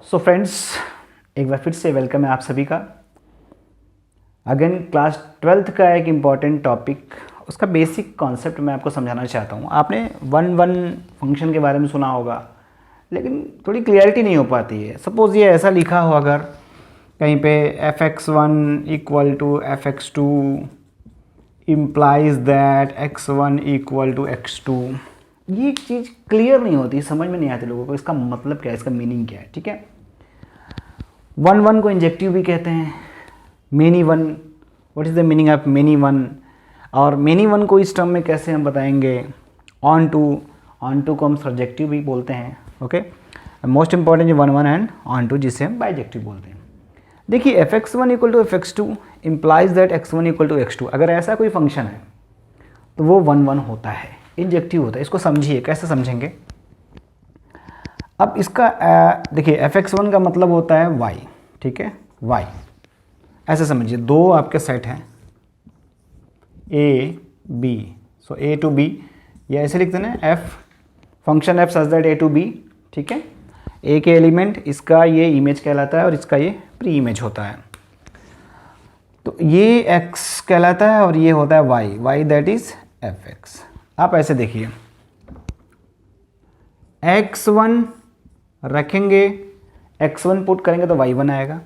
So friends, एक बार फिर से वेलकम है आप सभी का। अगेन क्लास 12th का एक इम्पॉर्टेंट टॉपिक, उसका बेसिक कॉन्सेप्ट मैं आपको समझाना चाहता हूँ। आपने वन फंक्शन के बारे में सुना होगा, लेकिन थोड़ी क्लियरिटी नहीं हो पाती है। सपोज़ ये ऐसा लिखा हो अगर कहीं पे fx1 equal to fx2 implies that x1 equal to x2, ये चीज़ क्लियर नहीं होती, समझ में नहीं आती लोगों को इसका मतलब क्या है, इसका मीनिंग क्या है। ठीक है, वन को इंजेक्टिव भी कहते हैं, many one, what is the meaning of many one. और मेनी वन को इस टर्म में कैसे हम बताएंगे, ऑन टू को हम सब्जेक्टिव भी बोलते हैं। Okay, most important one and onto, जिसे हम बाइजेक्टिव बोलते हैं। देखिए fx1 equal to fx2 implies that x1 equal to x2, अगर ऐसा कोई फंक्शन है तो वो वन होता है, इंजेक्टिव होता है। इसको समझिए, कैसे समझेंगे। अब इसका देखिए fx1 का मतलब होता है y, ठीक है, y। ऐसे समझिए, दो आपके सेट हैं a b, so a to b, या ऐसे लिखते हैं ना f function f such that a to b, ठीक है। a के एलिमेंट, इसका ये इमेज कहलाता है और इसका ये प्री इमेज होता है। तो ये x कहलाता है और ये होता है y दैट इज fx। आप ऐसे देखिए, x1 रखेंगे, x1 पुट करेंगे तो y1 आएगा,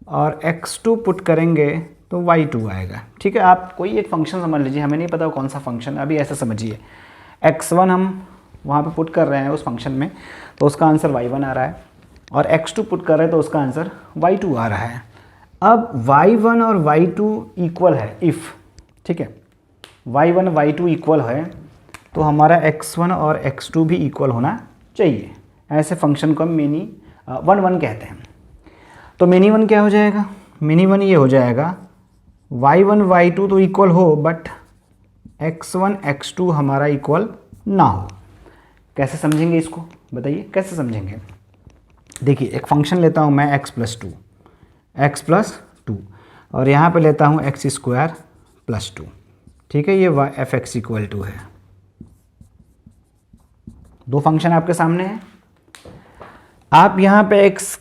और x2 पुट करेंगे तो y2 आएगा। ठीक है, आप कोई एक फंक्शन समझ लीजिए, हमें नहीं पता कौन सा फंक्शन है। अभी ऐसा समझिए, x1 हम वहाँ पे पुट कर रहे हैं उस फंक्शन में, तो उसका आंसर y1 आ रहा है, और x2 पुट कर रहे हैं तो उसका आंसर y2 आ रहा है। अब y1 और y2 इक्वल है इफ़, ठीक है, y1 y2 इक्वल है तो हमारा x1 और x2 भी इक्वल होना चाहिए। ऐसे फंक्शन को हम मेनी वन कहते हैं। तो मेनी वन क्या हो जाएगा, मेनी वन ये हो जाएगा y1 y2 तो इक्वल हो, बट x1 x2 हमारा इक्वल ना हो। कैसे समझेंगे इसको, बताइए कैसे समझेंगे। देखिए एक फंक्शन लेता हूँ मैं x प्लस टू, और यहाँ पे लेता हूँ x स्क्वायर प्लस टू, ठीक है, ये fx इक्वल टू है। दो फंक्शन आपके सामने हैं। आप यहाँ पे x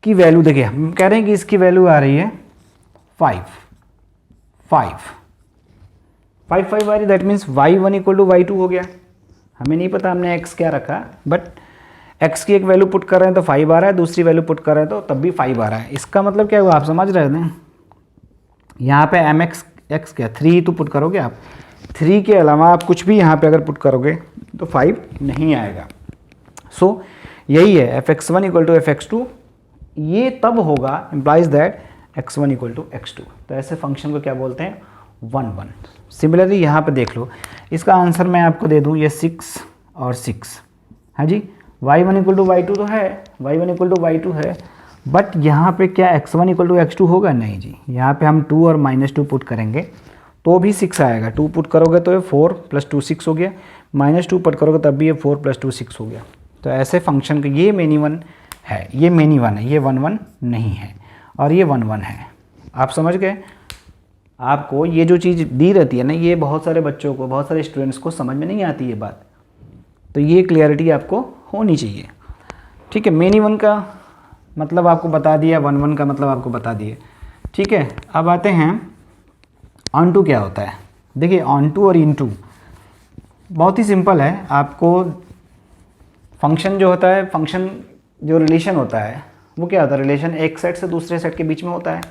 की वैल्यू देखिए, हम कह रहे हैं कि इसकी वैल्यू आ रही है 5 आ रही, that means y1 equal to y2 हो गया। हमें नहीं पता हमने x क्या रखा, बट x की एक वैल्यू पुट कर रहे हैं तो 5 आ रहा है, दूसरी वैल्यू पुट कर रहे हैं तो तब भी 5 आ रहा है। इसका मतलब क्या हुआ, आप समझ रहे थे। यहाँ पे x क्या 3 तो पुट करोगे आप, 3 के अलावा आप कुछ भी यहाँ पे अगर पुट करोगे तो 5 नहीं आएगा। सो यही है fx1 इक्वल टू fx2, ये तब होगा implies that x1 equal to x2। तो ऐसे फंक्शन को क्या बोलते हैं, वन। सिमिलरली यहाँ पे देख लो, इसका आंसर मैं आपको दे दूँ, ये 6 और 6 है जी। y1 इक्वल टू y2 तो है, y1 इक्वल टू y2 है, बट यहाँ पे क्या x1 इक्वल टू x2 होगा, नहीं जी। यहाँ पे हम 2 और -2 पुट करेंगे तो भी 6 आएगा। 2 पुट करोगे तो ये 4 + 2 6 हो गया, -2 पुट करोगे तब भी ये 4 + 2 6 हो गया। तो ऐसे फंक्शन का ये मेनी वन है, ये मेनी वन है, ये वन नहीं है, और ये वन है। आप समझ गए। आपको ये जो चीज़ दी रहती है ना, ये बहुत सारे बच्चों को, बहुत सारे स्टूडेंट्स को समझ में नहीं आती ये बात, तो ये क्लियरिटी आपको होनी चाहिए। ठीक है, मेनी वन का मतलब आपको बता दिया, वन का मतलब आपको बता दिए। ठीक है, अब आते हैं ऑन टू क्या होता है। देखिए ऑन टू और इन टू बहुत ही सिंपल है। आपको फंक्शन जो होता है, फंक्शन जो रिलेशन होता है वो क्या होता है, रिलेशन एक सेट से दूसरे सेट के बीच में होता है।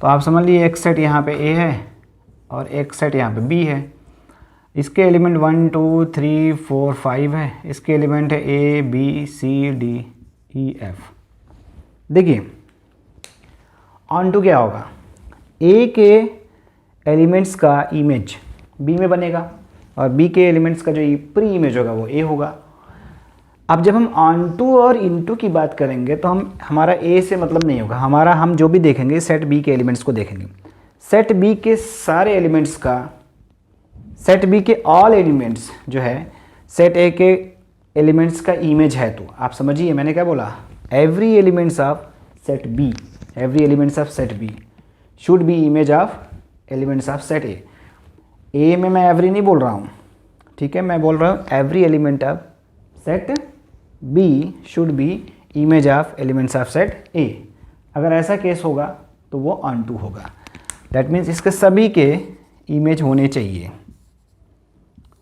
तो आप समझ लीजिए एक सेट यहाँ पे A है और एक सेट यहाँ पे B है। इसके एलिमेंट 1 2 3 4 5 है, इसके एलिमेंट है A B C D E F। देखिए ऑन टू क्या होगा, A के एलिमेंट्स का इमेज B में बनेगा और B के एलिमेंट्स का जो प्री इमेज होगा वो A होगा। अब जब हम ऑन टू और इन टू की बात करेंगे तो हमारा A से मतलब नहीं होगा, हम जो भी देखेंगे सेट B के एलिमेंट्स को देखेंगे। सेट B के सारे एलिमेंट्स का, सेट B के ऑल एलिमेंट्स जो है सेट A के एलिमेंट्स का इमेज है। तो आप समझिए मैंने क्या बोला, every elements of set B, every elements of set B should be image of elements of set A में मैं एवरी नहीं बोल रहा हूँ, ठीक है, मैं बोल रहा हूँ every element of set B should be image of elements of set ए। अगर ऐसा केस होगा तो वो ऑन टू होगा। दैट मीन्स इसके सभी के इमेज होने चाहिए।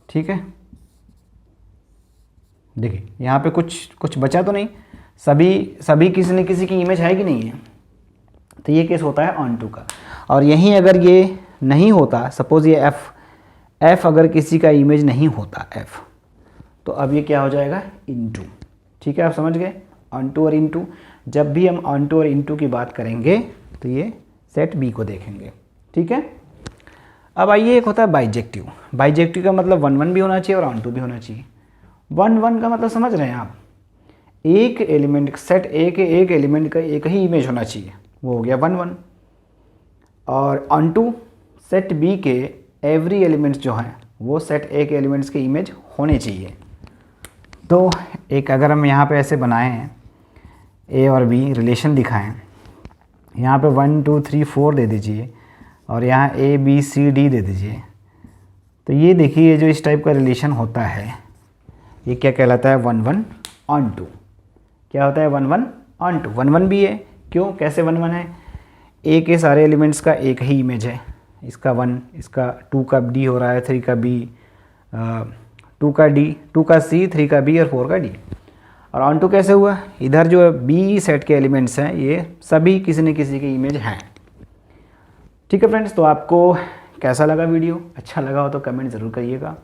ठीक है, देखिए यहाँ पे कुछ बचा तो नहीं, सभी किसी न किसी की इमेज है कि नहीं है, तो ये केस होता है ऑन टू का। और यहीं अगर ये नहीं होता, सपोज ये एफ अगर किसी का इमेज नहीं होता एफ, तो अब ये क्या हो जाएगा, इनटू। ठीक है, आप समझ गए, ऑन टू और इनटू। जब भी हम ऑन टू और इनटू की बात करेंगे तो ये सेट बी को देखेंगे। ठीक है, अब आइए एक होता है बाइजेक्टिव। बाइजेक्टिव का मतलब 1 1 भी होना चाहिए और ऑन टू भी होना चाहिए। 1 1 का मतलब समझ रहे हैं आप, एक एलिमेंट, सेट ए के एक एलिमेंट का एक ही इमेज होना चाहिए, वो हो गया 1 1। और ऑन टू सेट बी के एवरी एलिमेंट्स जो हैं वो सेट ए के एलिमेंट्स के इमेज होने चाहिए। तो एक अगर हम यहाँ पे ऐसे बनाए हैं, ए और बी रिलेशन दिखाएं, यहाँ पे 1 2 3 4 दे दीजिए और यहाँ ए बी सी डी दे दीजिए, तो ये देखिए जो इस टाइप का रिलेशन होता है ये क्या कहलाता है, 1 1 ऑन टू। क्या होता है, 1 1 ऑन टू। 1 1 भी है, क्यों, कैसे 1 1 है, ए के सारे एलिमेंट्स का एक ही इमेज है, इसका 1, इसका 2 का डी हो रहा है, 3 का बी, 2 का डी, 2 का सी, 3 का बी और 4 का डी। और ऑन टू कैसे हुआ, इधर जो बी सेट के एलिमेंट्स हैं ये सभी किसी न किसी की इमेज हैं। ठीक है फ्रेंड्स, तो आपको कैसा लगा वीडियो, अच्छा लगा हो तो कमेंट ज़रूर करिएगा,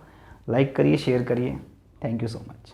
लाइक करिए, शेयर करिए। Thank you so much.